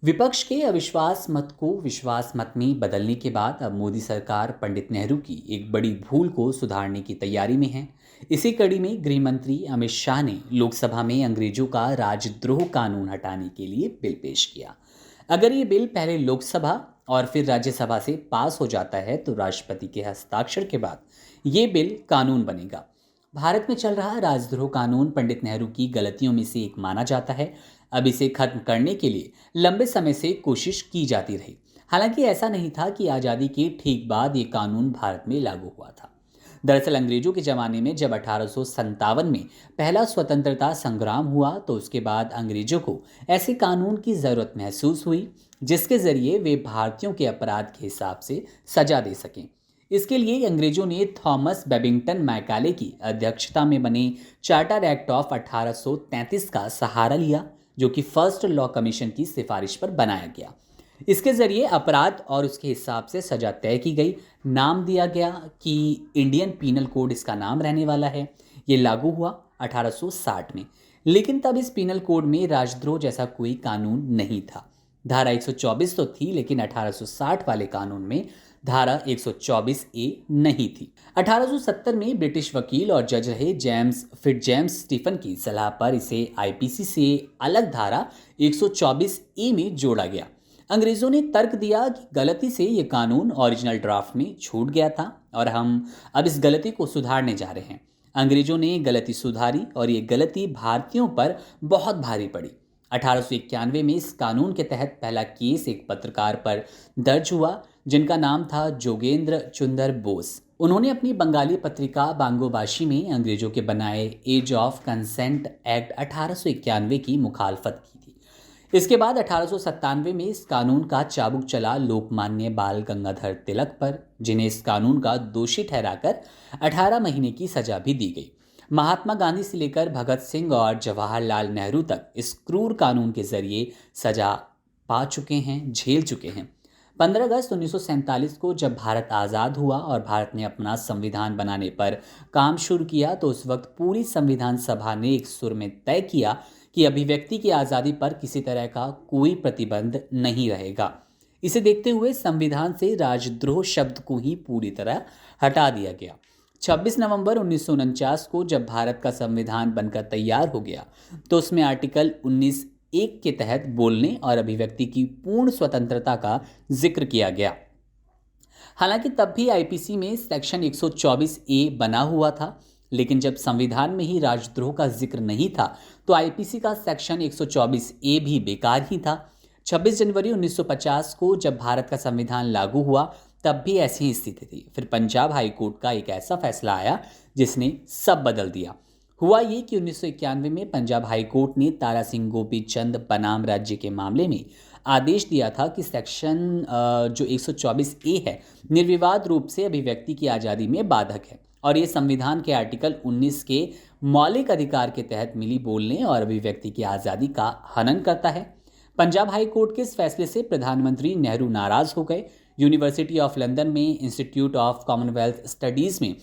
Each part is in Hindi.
विपक्ष के अविश्वास मत को विश्वास मत में बदलने के बाद अब मोदी सरकार पंडित नेहरू की एक बड़ी भूल को सुधारने की तैयारी में है। इसी कड़ी में गृह मंत्री अमित शाह ने लोकसभा में अंग्रेजों का राजद्रोह कानून हटाने के लिए बिल पेश किया। अगर ये बिल पहले लोकसभा और फिर राज्यसभा से पास हो जाता है तो राष्ट्रपति के हस्ताक्षर के बाद ये बिल कानून बनेगा। भारत में चल रहा राजद्रोह कानून पंडित नेहरू की गलतियों में से एक माना जाता है। अब इसे खत्म करने के लिए लंबे समय से कोशिश की जाती रही। हालांकि ऐसा नहीं था कि आज़ादी के ठीक बाद ये कानून भारत में लागू हुआ था। दरअसल अंग्रेजों के ज़माने में जब 1857 में पहला स्वतंत्रता संग्राम हुआ तो उसके बाद अंग्रेजों को ऐसे कानून की ज़रूरत महसूस हुई जिसके ज़रिए वे भारतीयों के अपराध के हिसाब से सजा दे सकें। इसके लिए अंग्रेजों ने थॉमस बेबिंगटन मैकाले की अध्यक्षता में बने चार्टर एक्ट ऑफ 1833 का सहारा लिया, जो कि फर्स्ट लॉ कमीशन की सिफारिश पर बनाया गया। इसके जरिए अपराध और उसके हिसाब से सजा तय की गई। नाम दिया गया कि इंडियन पीनल कोड इसका नाम रहने वाला है। ये लागू हुआ 1860 में, लेकिन तब इस पीनल कोड में राजद्रोह जैसा कोई कानून नहीं था। धारा 124 तो थी, लेकिन 1860 वाले कानून में धारा 124 ए नहीं थी। 1870 में ब्रिटिश वकील और जज रहे जेम्स फिट्जजेम्स स्टीफन की सलाह पर इसे आईपीसी से अलग धारा 124 ए में जोड़ा गया। अंग्रेजों ने तर्क दिया कि गलती से ये कानून ओरिजिनल ड्राफ्ट में छूट गया था और हम अब इस गलती को सुधारने जा रहे हैं। अंग्रेजों ने गलती सुधारी और ये गलती भारतीयों पर बहुत भारी पड़ी। 1891 में इस कानून के तहत पहला केस एक पत्रकार पर दर्ज हुआ जिनका नाम था जोगेंद्र चुंदर बोस। उन्होंने अपनी बंगाली पत्रिका बांगोबाशी में अंग्रेजों के बनाए एज ऑफ कंसेंट एक्ट 1891 की मुखालफत की थी। इसके बाद 1897 में इस कानून का चाबुक चला लोकमान्य बाल गंगाधर तिलक पर, जिन्हें इस कानून का दोषी ठहराकर 18 महीने की सजा भी दी गई। महात्मा गांधी से लेकर भगत सिंह और जवाहरलाल नेहरू तक इस क्रूर कानून के जरिए सजा पा चुके हैं, झेल चुके हैं। 15 अगस्त 1947 को जब भारत आज़ाद हुआ और भारत ने अपना संविधान बनाने पर काम शुरू किया तो उस वक्त पूरी संविधान सभा ने एक सुर में तय किया कि अभिव्यक्ति की आज़ादी पर किसी तरह का कोई प्रतिबंध नहीं रहेगा। इसे देखते हुए संविधान से राजद्रोह शब्द को ही पूरी तरह हटा दिया गया। 26 नवंबर 1949 को जब भारत का संविधान बनकर तैयार हो गया तो उसमें आर्टिकल 19(1) के तहत बोलने और अभिव्यक्ति की पूर्ण स्वतंत्रता का जिक्र किया गया। हालांकि तब भी आईपीसी में सेक्शन 124 ए बना हुआ था, लेकिन जब संविधान में ही राजद्रोह का जिक्र नहीं था तो आईपीसी का सेक्शन 124 ए भी बेकार ही था। 26 जनवरी 1950 को जब भारत का संविधान लागू हुआ तब भी ऐसी ही स्थिति थी। फिर पंजाब हाई कोर्ट का एक ऐसा फैसला आया जिसने सब बदल दिया। हुआ ये कि 1991 में पंजाब हाई कोर्ट ने तारा सिंह गोपीचंद बनाम राज्य के मामले में आदेश दिया था कि सेक्शन जो 124 ए है निर्विवाद रूप से अभिव्यक्ति की आज़ादी में बाधक है और ये संविधान के आर्टिकल 19 के मौलिक अधिकार के तहत मिली बोलने और अभिव्यक्ति की आज़ादी का हनन करता है। पंजाब हाई कोर्ट के इस फैसले से प्रधानमंत्री नेहरू नाराज हो गए। यूनिवर्सिटी ऑफ लंदन में इंस्टीट्यूट ऑफ कॉमनवेल्थ स्टडीज़ में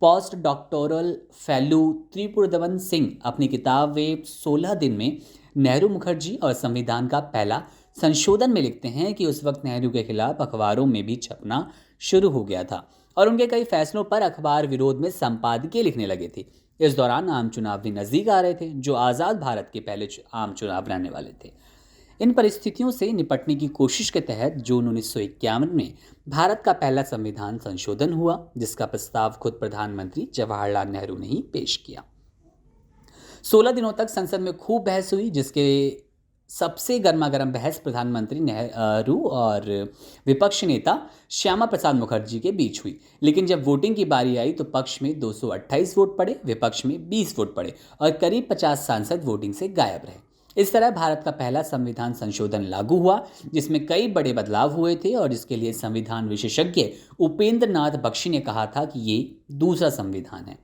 पोस्ट डॉक्टोरल फेलो त्रिपुरदवन सिंह अपनी किताब 16 दिन में नेहरू मुखर्जी और संविधान का पहला संशोधन में लिखते हैं कि उस वक्त नेहरू के खिलाफ अखबारों में भी छपना शुरू हो गया था और उनके कई फैसलों पर अखबार विरोध में संपादकीय लिखने लगे थे। इस दौरान आम चुनाव भी नज़दीक आ रहे थे जो आज़ाद भारत के पहले आम चुनाव रहने वाले थे। इन परिस्थितियों से निपटने की कोशिश के तहत जून 1951 में भारत का पहला संविधान संशोधन हुआ, जिसका प्रस्ताव खुद प्रधानमंत्री जवाहरलाल नेहरू ने ही पेश किया। 16 दिनों तक संसद में खूब बहस हुई, जिसके सबसे गर्मागर्म बहस प्रधानमंत्री नेहरू और विपक्ष नेता श्यामा प्रसाद मुखर्जी के बीच हुई। लेकिन जब वोटिंग की बारी आई तो पक्ष में 228 वोट पड़े, विपक्ष में 20 वोट पड़े और करीब 50 सांसद वोटिंग से गायब रहे। इस तरह भारत का पहला संविधान संशोधन लागू हुआ, जिसमें कई बड़े बदलाव हुए थे और इसके लिए संविधान विशेषज्ञ उपेंद्र नाथ बख्शी ने कहा था कि ये दूसरा संविधान है।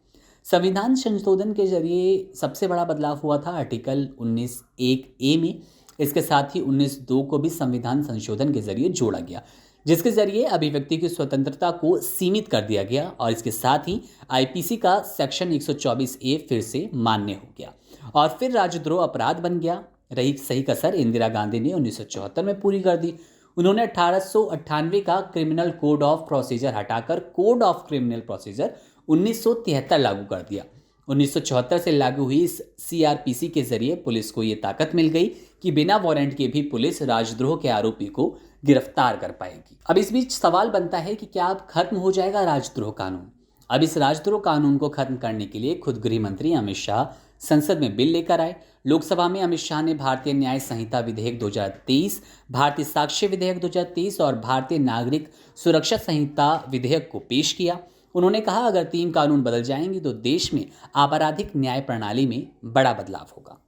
संविधान संशोधन के जरिए सबसे बड़ा बदलाव हुआ था आर्टिकल 19(1) ए में। इसके साथ ही 19(2) को भी संविधान संशोधन के जरिए जोड़ा गया, जिसके जरिए अभिव्यक्ति की स्वतंत्रता को सीमित कर दिया गया और इसके साथ ही आईपीसी का सेक्शन 124 ए फिर से मान्य हो गया और फिर राजद्रोह अपराध बन गया। रही सही कसर इंदिरा गांधी ने 1974 में पूरी कर दी। उन्होंने 1898 का क्रिमिनल कोड ऑफ प्रोसीजर हटाकर कोड ऑफ क्रिमिनल प्रोसीजर 1973 लागू कर दिया। 1974 से लागू हुई इस सीआरपीसी के जरिए पुलिस को ये ताकत मिल गई कि बिना वारंट के भी पुलिस राजद्रोह के आरोपी को गिरफ्तार कर पाएगी। अब इस बीच सवाल बनता है कि क्या अब खत्म हो जाएगा राजद्रोह कानून? अब इस राजद्रोह कानून को खत्म करने के लिए खुद गृह मंत्री अमित शाह संसद में बिल लेकर आए। लोकसभा में अमित शाह ने भारतीय न्याय संहिता विधेयक 2023, भारतीय साक्ष्य विधेयक 2023 और भारतीय नागरिक सुरक्षा संहिता विधेयक को पेश किया। उन्होंने कहा, अगर 3 कानून बदल जाएंगे तो देश में आपराधिक न्याय प्रणाली में बड़ा बदलाव होगा।